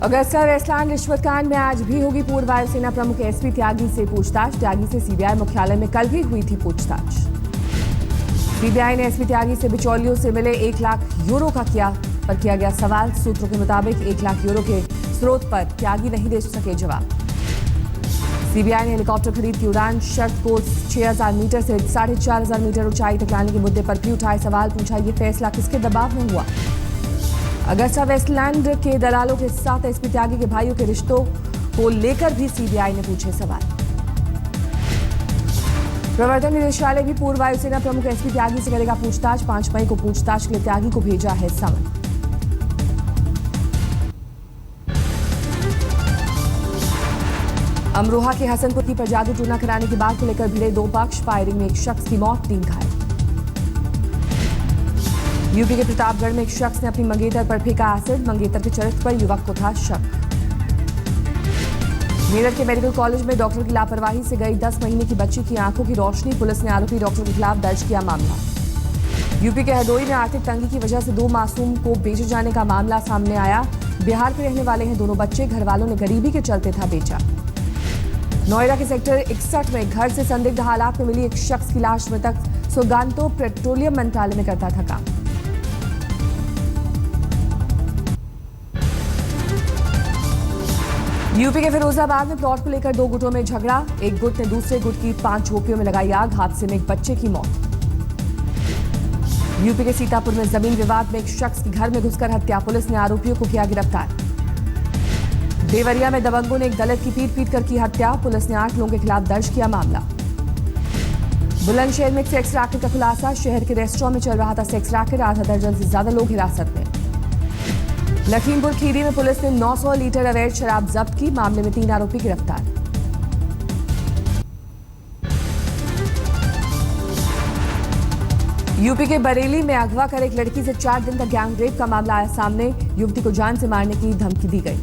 Agusta Westland रिश्वत कांड में आज भी होगी पूर्व वायुसेना प्रमुख एसपी त्यागी से पूछताछ। त्यागी से सीबीआई मुख्यालय में कल भी हुई थी पूछताछ। सीबीआई ने एसपी त्यागी से बिचौलियों से मिले 1 लाख यूरो का किया गया सवाल। सूत्रों के मुताबिक 1 लाख यूरो के स्रोत पर त्यागी नहीं दे सके जवाब। सीबीआई ने हेलीकॉप्टर खरीद की उड़ान शर्त को 6000 मीटर से 4500 मीटर ऊंचाई तक लाने के मुद्दे पर भी उठाए सवाल। पूछा ये फैसला किसके दबाव में हुआ। अगस्ता वेस्टलैंड के दलालों के साथ एसपी त्यागी के भाइयों के रिश्तों को लेकर भी सीबीआई ने पूछे सवाल। प्रवर्तन निदेशालय भी पूर्व वायुसेना प्रमुख एसपी त्यागी से करेगा पूछताछ। 5 मई को पूछताछ के लिए त्यागी को भेजा है समन। अमरोहा के हसनपुर पर जादू टूना कराने की बात को लेकर भिड़े 2 पक्ष। फायरिंग में 1 शख्स की मौत, 3 घायल। यूपी के प्रतापगढ़ में 1 शख्स ने अपनी मंगेतर पर फेंका एसिड। मंगेतर के चरित्र पर युवक को था शक। मेरठ के मेडिकल कॉलेज में डॉक्टर की लापरवाही से गई 10 महीने की बच्ची की आंखों की रोशनी। पुलिस ने आरोपी डॉक्टर के खिलाफ दर्ज किया मामला। यूपी के हरदोई में आर्थिक तंगी की वजह से 2 मासूम को बेचे जाने का मामला सामने आया। बिहार के रहने वाले हैं दोनों बच्चे। घर वालों ने गरीबी के चलते था बेचा। नोएडा के सेक्टर 61 में घर से संदिग्ध हालात में मिली 1 शख्स की लाश। मृतक सुगांतो पेट्रोलियम मंत्रालय में करता था काम। यूपी के फिरोजाबाद में प्लॉट को लेकर 2 गुटों में झगड़ा। एक गुट ने दूसरे गुट की 5 झोपड़ियों में लगाई आग। हादसे में 1 बच्चे की मौत। यूपी के सीतापुर में जमीन विवाद में 1 शख्स के घर में घुसकर हत्या। पुलिस ने आरोपियों को किया गिरफ्तार। देवरिया में दबंगों ने एक दलित की पीट कर की हत्या। पुलिस ने 8 लोगों के खिलाफ दर्ज किया मामला। बुलंदशहर में एक सेक्स रैकेट का खुलासा। शहर के रेस्टोरेंट में चल रहा था सेक्स रैकेट। आधा दर्जन से ज्यादा लोग हिरासत में। लखीमपुर खीरी में पुलिस ने 900 लीटर अवैध शराब जब्त की। मामले में 3 आरोपी गिरफ्तार। यूपी के बरेली में अगवा कर एक लड़की से 4 दिन तक गैंग रेप का मामला आया सामने। युवती को जान से मारने की धमकी दी गई।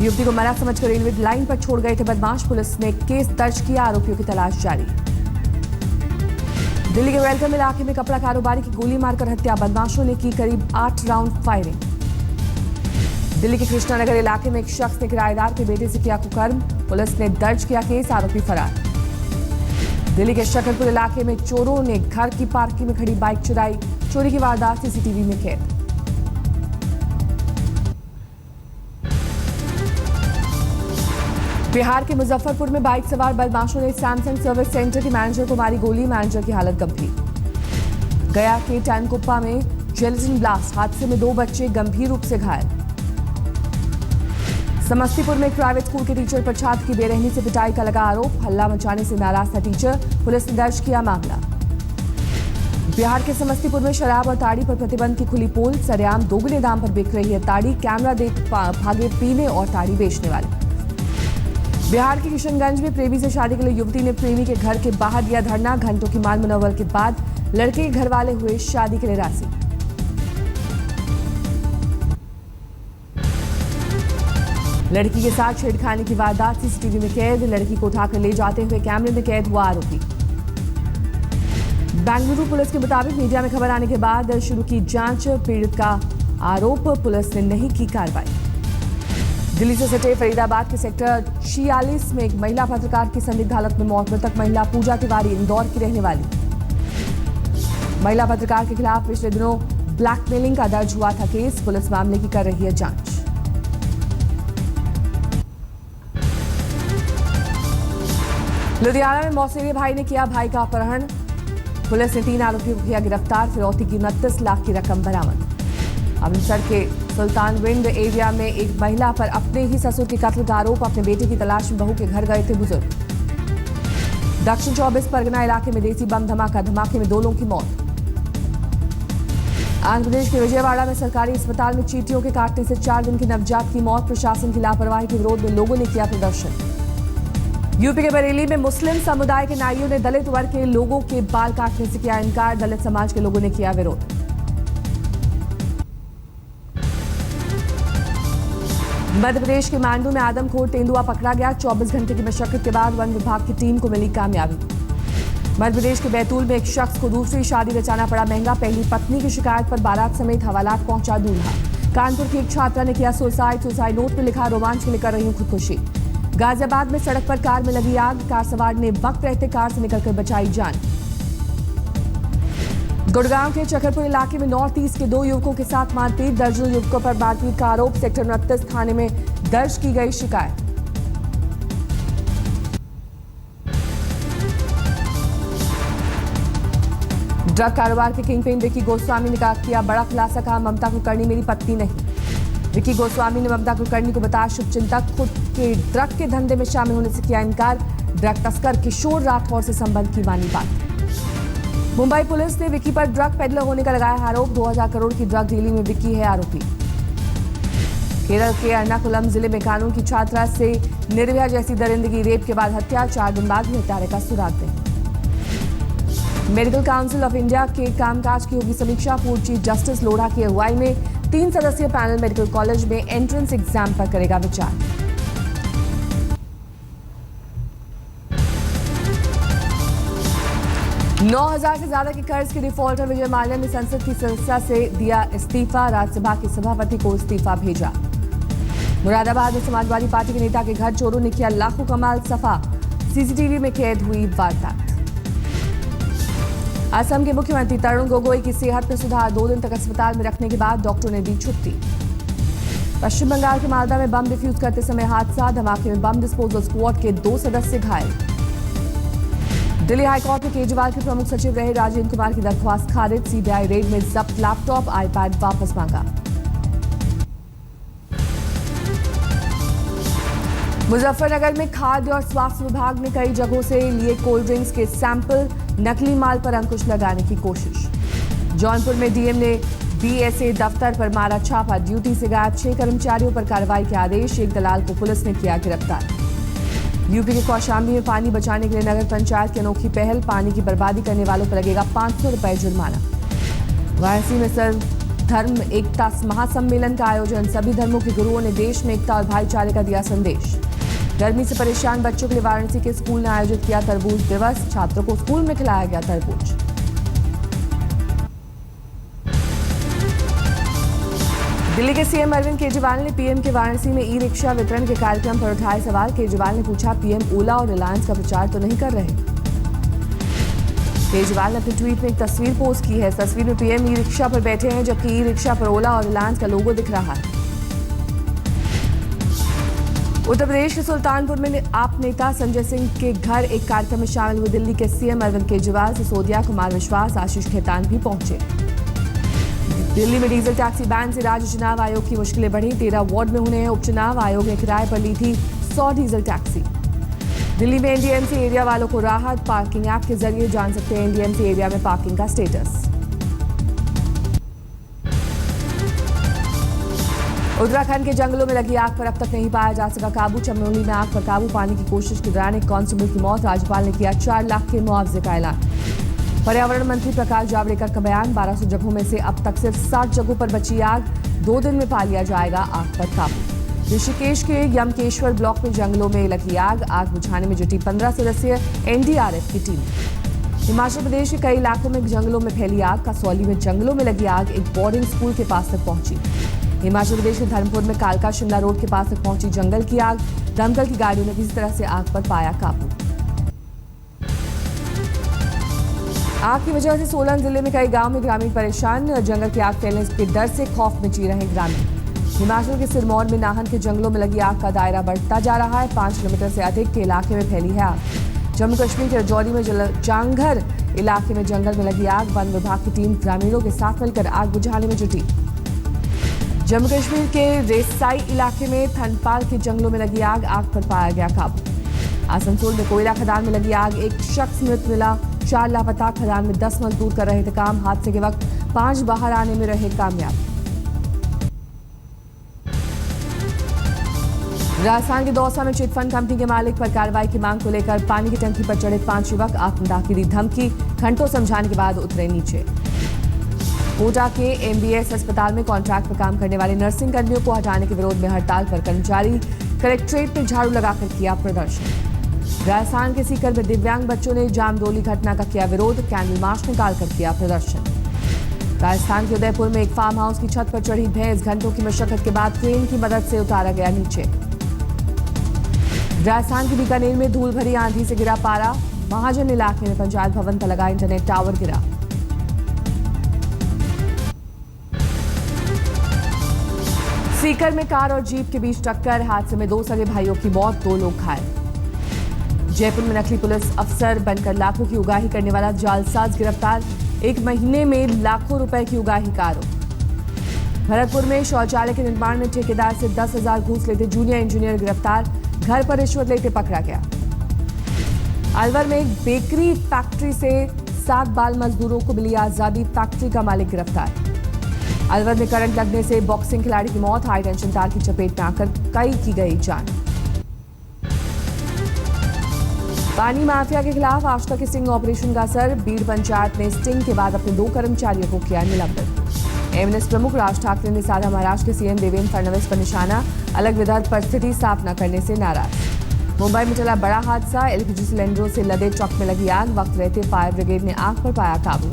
युवती को मरा समझकर रेलवे लाइन पर छोड़ गए थे बदमाश। पुलिस ने केस दर्ज किया। आरोपियों की तलाश जारी। दिल्ली के वेलकम इलाके में कपड़ा कारोबारी की गोली मारकर हत्या। बदमाशों ने की करीब 8 राउंड फायरिंग। दिल्ली के कृष्णानगर इलाके में 1 शख्स ने किराएदार के बेटे से किया कुकर्म। पुलिस ने दर्ज किया केस। आरोपी फरार। दिल्ली के शकरपुर इलाके में चोरों ने घर की पार्किंग में खड़ी बाइक चुराई। चोरी की वारदात सीसीटीवी में कैद। बिहार के मुजफ्फरपुर में बाइक सवार बदमाशों ने सैमसंग सर्विस सेंटर के मैनेजर को मारी गोली। मैनेजर की हालत गंभीर। गया के टैनकुप्पा में जेलेटिन ब्लास्ट। हादसे में 2 बच्चे गंभीर रूप से घायल। समस्तीपुर में एक प्राइवेट स्कूल के टीचर पर छात्र की बेरहमी से पिटाई का लगा आरोप। हल्ला मचाने से नाराज था टीचर। पुलिस ने दर्ज किया मामला। बिहार के समस्तीपुर में शराब और ताड़ी पर प्रतिबंध की खुली पोल। सरेआम दोगुने दाम पर बिक रही है ताड़ी। कैमरा देख भागे पीने और ताड़ी बेचने वाले। बिहार के किशनगंज में प्रेमी से शादी के लिए युवती ने प्रेमी के घर के बाहर दिया धरना। घंटों की मान मुनव्वर के बाद लड़के के घर वाले हुए शादी के लिए राजी। लड़की के साथ छेड़खानी की वारदात सीसीटीवी में कैद। लड़की को उठाकर ले जाते हुए कैमरे में कैद हुआ आरोपी। बेंगलुरु पुलिस के मुताबिक मीडिया में खबर आने के बाद शुरू की जांच। पीड़ित का आरोप पुलिस ने नहीं की कार्रवाई। दिल्ली से सटे फरीदाबाद के सेक्टर 46 में एक महिला पत्रकार की संदिग्ध हालत में मौत। मृतक महिला पूजा तिवारी इंदौर की रहने वाली। महिला पत्रकार के खिलाफ पिछले दिनों ब्लैकमेलिंग का दर्ज हुआ था केस। पुलिस मामले की कर रही है जांच। लुधियाना में मौसेरे भाई ने किया भाई का अपहरण। पुलिस ने 3 आरोपियों को किया गिरफ्तार। फिरौती की 29 लाख की रकम बरामद। अमृतसर के सुल्तानविंड एरिया में एक महिला पर अपने ही ससुर के कत्ल का आरोप। अपने बेटे की तलाश में बहू के घर गए थे बुजुर्ग। दक्षिण 24 परगना इलाके में देसी बम धमाका। धमाके में 2 लोगों की मौत। आंध्र प्रदेश के विजयवाड़ा में सरकारी अस्पताल में चींटियों के काटने से 4 दिन की नवजात की मौत। प्रशासन की लापरवाही के विरोध में लोगों ने किया प्रदर्शन। यूपी के बरेली में मुस्लिम समुदाय के नाइयों ने दलित वर्ग के लोगों के बाल काटने से किया इनकार। दलित समाज के लोगों ने किया विरोध। मध्य प्रदेश के मांडू में आदमखोर तेंदुआ पकड़ा गया। 24 घंटे की मशक्कत के बाद वन विभाग की टीम को मिली कामयाबी। मध्य प्रदेश के बैतूल में एक शख्स को दूसरी शादी रचाना पड़ा महंगा। पहली पत्नी की शिकायत पर बारात समेत हवालात पहुंचा दूल्हा। कानपुर की एक छात्रा ने किया सुसाइड नोट में लिखा, रोमांच के लिए कर रही हूं खुदकुशी। गाजियाबाद में सड़क पर कार में लगी आग, कार सवार ने वक्त रहते कार से निकलकर बचाई जान। गुड़गांव के चकरपुर इलाके में नॉर्थ ईस्ट के 2 युवकों के साथ मारपीट, दर्जनों युवकों पर मारपीट का आरोप। सेक्टर 29 थाने में दर्ज की गई शिकायत। ड्रग कारोबार के किंगपिन विक्की गोस्वामी ने किया बड़ा खुलासा, कहा ममता कुलकर्णी मेरी पत्नी नहीं। विक्की गोस्वामी ने ममता कुलकर्णी को बताया शुभचिंतक, खुद के ड्रग के धंधे में शामिल होने से किया इनकार। ड्रग तस्कर किशोर राठौर से संबंध की मानी बात। मुंबई पुलिस ने विक्की पर ड्रग पेडलर होने का लगाया आरोप। 2000 करोड़ की ड्रग डीलिंग में विक्की है आरोपी। केरल के एर्नाकुलम जिले में कानून की छात्रा से निर्भया जैसी दरिंदगी, रेप के बाद हत्या, 4 दिन बाद भी हत्यारे का सुराग दें। मेडिकल काउंसिल ऑफ इंडिया के कामकाज की होगी समीक्षा। पूर्व चीफ जस्टिस लोढ़ा की अगुवाई में 3 सदस्यीय पैनल मेडिकल कॉलेज में एंट्रेंस एग्जाम पर करेगा विचार। $9,000 से ज्यादा के कर्ज के डिफॉल्टर विजय माल्या ने संसद की सदस्यता से दिया इस्तीफा, राज्यसभा के सभापति को इस्तीफा भेजा। मुरादाबाद में समाजवादी पार्टी के नेता के घर चोरों ने किया लाखों का माल सफा, सीसीटीवी में कैद हुई वारदात। असम के मुख्यमंत्री तरुण गोगोई की सेहत में सुधार, 2 दिन तक अस्पताल में रखने के बाद डॉक्टरों ने दी छुट्टी। पश्चिम बंगाल के मालदा में बम डिफ्यूज करते समय हादसा, धमाके में बम डिस्पोजल स्क्वाड के 2 सदस्य घायल। दिल्ली हाईकोर्ट में केजरीवाल के प्रमुख सचिव रहे राजेंद्र कुमार की दरख्वास्त खारिज, सीबीआई रेड में जब्त लैपटॉप, आईपैड वापस मांगा। मुजफ्फरनगर में खाद्य और स्वास्थ्य विभाग ने कई जगहों से लिए कोल्ड ड्रिंक्स के सैंपल, नकली माल पर अंकुश लगाने की कोशिश। जौनपुर में डीएम ने बीएसए दफ्तर पर मारा छापा, ड्यूटी से गायब 6 कर्मचारियों पर कार्रवाई के आदेश, एक दलाल को पुलिस ने किया गिरफ्तार। यूपी के कौशाम्बी में पानी बचाने के लिए नगर पंचायत की अनोखी पहल, पानी की बर्बादी करने वालों पर लगेगा 500 रुपए जुर्माना। वाराणसी में सर्व धर्म एकता महासम्मेलन का आयोजन, सभी धर्मों के गुरुओं ने देश में एकता और भाईचारे का दिया संदेश। गर्मी से परेशान बच्चों के लिए वाराणसी के स्कूल ने आयोजित किया तरबूज दिवस, छात्रों को स्कूल में खिलाया गया तरबूज। दिल्ली के सीएम अरविंद केजरीवाल ने पीएम के वाराणसी में ई रिक्शा वितरण के कार्यक्रम पर उठाए सवाल। केजरीवाल ने पूछा, पीएम ओला और रिलायंस का प्रचार तो नहीं कर रहे? केजरीवाल ने अपने ट्वीट में एक तस्वीर पोस्ट की है। इस तस्वीर में पीएम ई रिक्शा पर बैठे हैं, जबकि ई रिक्शा पर ओला और रिलायंस का लोगो दिख रहा है। उत्तर प्रदेश के सुल्तानपुर में आप नेता संजय सिंह के घर एक कार्यक्रम में शामिल हुए दिल्ली के सीएम अरविंद केजरीवाल, सिसोदिया, कुमार विश्वास, आशीष खेतान भी पहुंचे। दिल्ली में डीजल टैक्सी बैन से राज्य चुनाव आयोग की मुश्किलें बढ़ी, 13 वार्ड में होने हैं उपचुनाव। आयोग ने किराए पर ली थी 100 डीजल टैक्सी। दिल्ली में एनडीएमसी एरिया वालों को राहत, पार्किंग ऐप के जरिए जान सकते हैं एनडीएमसी एरिया में पार्किंग का स्टेटस। उत्तराखंड के जंगलों में लगी आग पर अब तक नहीं पाया जा सका काबू। चमोली में आग पर काबू पाने की कोशिश के दौरान एक कांस्टेबल की मौत, राज्यपाल ने किया 4 लाख के मुआवजे का ऐलान। पर्यावरण मंत्री प्रकाश जावड़ेकर का बयान, 1200 जगहों में से अब तक सिर्फ 60 जगहों पर बची आग, 2 दिन में पा लिया जाएगा आग पर काबू। ऋषिकेश के यमकेश्वर ब्लॉक में जंगलों में लगी आग बुझाने में जुटी 15 सदस्यीय एनडीआरएफ की टीम। हिमाचल प्रदेश के कई इलाकों में जंगलों में फैली आग, कसौली में जंगलों में लगी आग एक बोर्डिंग स्कूल के पास तक पहुंची। हिमाचल प्रदेश के धर्मपुर में कालका शिमला रोड के पास तक पहुंची जंगल की आग, दमकल की गाड़ियों ने किसी तरह से आग पर पाया काबू। आग की वजह से सोलन जिले में कई गांव में ग्रामीण परेशान, जंगल की आग फैलने के डर से खौफ में जी रहे ग्रामीण। हिमाचल के सिरमौर में नाहन के जंगलों में लगी आग का दायरा बढ़ता जा रहा है, 5 किलोमीटर से अधिक के इलाके में फैली है आग। जम्मू कश्मीर के रजौरी में जांघर इलाके में जंगल में लगी आग, वन विभाग की टीम ग्रामीणों के साथ मिलकर आग बुझाने में जुटी। जम्मू कश्मीर के रेसाई इलाके में थनपाल के जंगलों में लगी आग पर पाया गया काबू। आसनसोल में कोयला खदान में लगी आग, एक शख्स मृत मिला, 4 लापता। खदान में 10 मजदूर कर रहे थे काम, हादसे के वक्त 5 बाहर आने में रहे कामयाब। राजस्थान के दौसा में चिटफंड कंपनी के मालिक पर कार्रवाई की मांग को लेकर पानी की टंकी पर चढ़े 5 युवक, आत्मदाह की दी धमकी, घंटों समझाने के बाद उतरे नीचे। कोटा के एमबीएस अस्पताल में कॉन्ट्रैक्ट पर काम करने वाले नर्सिंग कर्मियों को हटाने के विरोध में हड़ताल पर कर्मचारी कलेक्ट्रेट में झाड़ू लगाकर किया प्रदर्शन। राजस्थान के सीकर में दिव्यांग बच्चों ने जामडोली घटना का किया विरोध, कैंडल मार्च निकालकर किया प्रदर्शन। राजस्थान के उदयपुर में एक फार्म हाउस की छत पर चढ़ी भैंस, घंटों की मशक्कत के बाद क्रेन की मदद से उतारा गया नीचे। राजस्थान के बीकानेर में धूल भरी आंधी से गिरा पारा, महाजन इलाके में पंचायत भवन पर लगा इंटरनेट टावर गिरा। सीकर में कार और जीप के बीच टक्कर, हादसे में 2 सगे भाइयों की मौत, 2 लोग घायल। जयपुर में नकली पुलिस अफसर बनकर लाखों की उगाही करने वाला जालसाज गिरफ्तार, 1 महीने में लाखों रुपए की उगाही का आरोप। भरतपुर में शौचालय के निर्माण में ठेकेदार से 10,000 घूस लेते जूनियर इंजीनियर गिरफ्तार, घर पर रिश्वत लेते पकड़ा गया। अलवर में एक बेकरी फैक्ट्री से 7 बाल मजदूरों को मिली आजादी, फैक्ट्री का मालिक गिरफ्तार। अलवर में करंट लगने से बॉक्सिंग खिलाड़ी की मौत, हाई टेंशन तार की चपेट में आकर कई की गई जान। पानी माफिया के खिलाफ आष्टा के स्टिंग ऑपरेशन का असर, बीड़ पंचायत ने स्टिंग के बाद अपने 2 कर्मचारियों को किया निलंबित। एमएनएस प्रमुख राज ठाकरे ने साधा महाराष्ट्र के सीएम देवेंद्र फडणवीस पर निशाना, अलग विधायक परिस्थिति साफ न करने से नाराज। मुंबई में चला बड़ा हादसा, एलपीजी सिलेंडरों से लदे ट्रक में लगी आग, वक्त रहते फायर ब्रिगेड ने आग पर पाया काबू।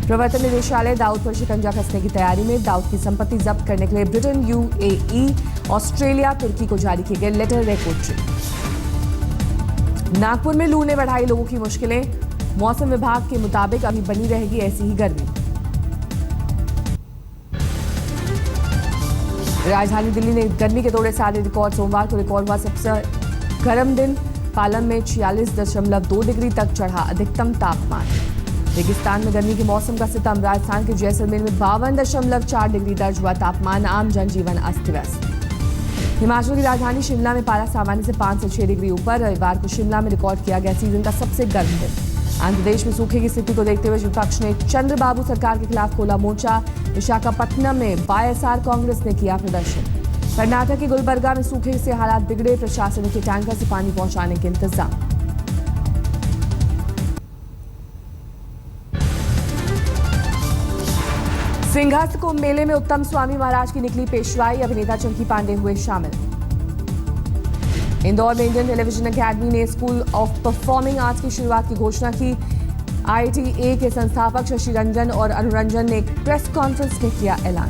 प्रवर्तन निदेशालय दाऊद पर शिकंजा कसने की तैयारी में, दाऊद की संपत्ति जब्त करने के लिए ब्रिटेन, यूएई, ऑस्ट्रेलिया, तुर्की को जारी किए गए लेटर रिपोर्ट। नागपुर में लू ने बढ़ाई लोगों की मुश्किलें, मौसम विभाग के मुताबिक अभी बनी रहेगी ऐसी ही गर्मी। राजधानी दिल्ली ने गर्मी के तोड़े सारे रिकॉर्ड, सोमवार को रिकॉर्ड हुआ सबसे गर्म दिन, पालम में 46.2 डिग्री तक चढ़ा अधिकतम तापमान। रेगिस्तान में गर्मी के मौसम का सितम, राजस्थान के जैसलमेर में 52.4 डिग्री दर्ज हुआ तापमान, आम जनजीवन अस्त व्यस्त। हिमाचल की राजधानी शिमला में पारा सामान्य से 5 से 6 डिग्री ऊपर, रविवार को शिमला में रिकॉर्ड किया गया सीजन का सबसे गर्म दिन। आंध्र प्रदेश में सूखे की स्थिति को देखते हुए विपक्ष ने चंद्रबाबू सरकार के खिलाफ खोला मोर्चा, विशाखापट्टनम में वाईएसआर कांग्रेस ने किया प्रदर्शन। कर्नाटक के गुलबर्गा में सूखे से हालात बिगड़े, प्रशासन के टैंकर से पानी पहुंचाने के इंतजाम। सिंहस्थ कुंभ मेले में उत्तम स्वामी महाराज की निकली पेशवाई, अभिनेता चंकी पांडे हुए शामिल। इंदौर में इंडियन टेलीविजन अकेडमी ने स्कूल ऑफ परफॉर्मिंग आर्ट्स की शुरुआत की घोषणा की। आईआईटीए के संस्थापक शशि रंजन और अनुरंजन ने एक प्रेस कॉन्फ्रेंस में किया ऐलान।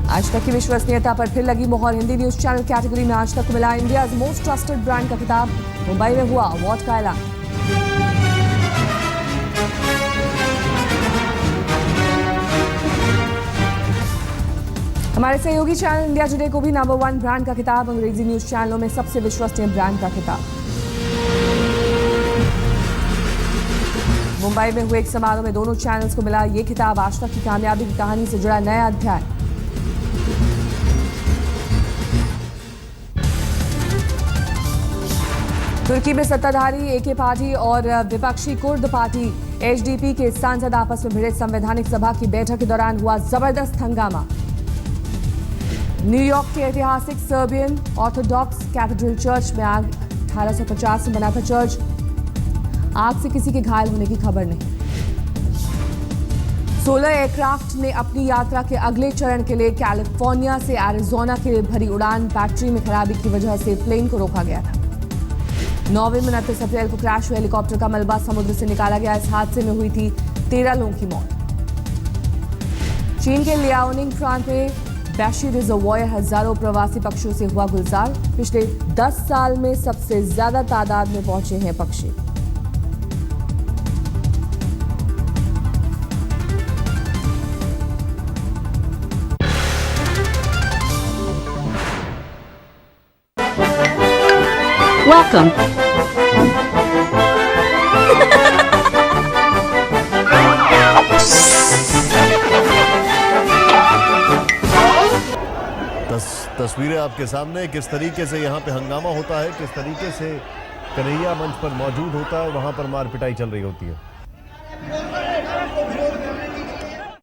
आज तक की विश्वसनीयता पर फिर लगी मोहर, हिंदी न्यूज चैनल कैटेगरी में आज तक को मिला इंडिया मोस्ट ट्रस्टेड ब्रांड का खिताब, मुंबई में हुआ अवार्ड का ऐलान। हमारे सहयोगी चैनल इंडिया टुडे को भी नंबर 1 ब्रांड का खिताब, अंग्रेजी न्यूज चैनलों में सबसे विश्वसनीय ब्रांड का खिताब। मुंबई में हुए एक समारोह में दोनों चैनल्स को मिला ये खिताब, आज तक की कामयाबी की कहानी से जुड़ा नया अध्याय। तुर्की में सत्ताधारी एके पार्टी और विपक्षी कुर्द पार्टी एचडीपी के सांसद आपस में भिड़े, संवैधानिक सभा की बैठक के दौरान हुआ जबरदस्त हंगामा। न्यूयॉर्क के ऐतिहासिक सर्बियन ऑर्थोडॉक्स कैथेड्रल चर्च में आग, 1850 में बना था चर्च, आग से किसी के घायल होने की खबर नहीं। 16 एयरक्राफ्ट ने अपनी यात्रा के अगले चरण के लिए कैलिफोर्निया से एरिजोना के लिए भरी उड़ान, बैटरी में खराबी की वजह से प्लेन को रोका गया था। नॉर्वे में 29 अप्रैल को क्रैश हुए हेलीकॉप्टर का मलबा समुद्र से निकाला गया, इस हादसे में हुई थी 13 लोगों की मौत। चीन के लियाओनिंग प्रांत में बैशी रिजर्वॉयर हजारों प्रवासी पक्षियों से हुआ गुलजार, पिछले 10 साल में सबसे ज्यादा तादाद में पहुंचे हैं पक्षी। Welcome. तस्वीरें आपके सामने, किस तरीके से यहाँ पे हंगामा होता है, किस तरीके से कन्हैया मंच पर मौजूद होता है, वहाँ पर मार पिटाई चल रही होती है।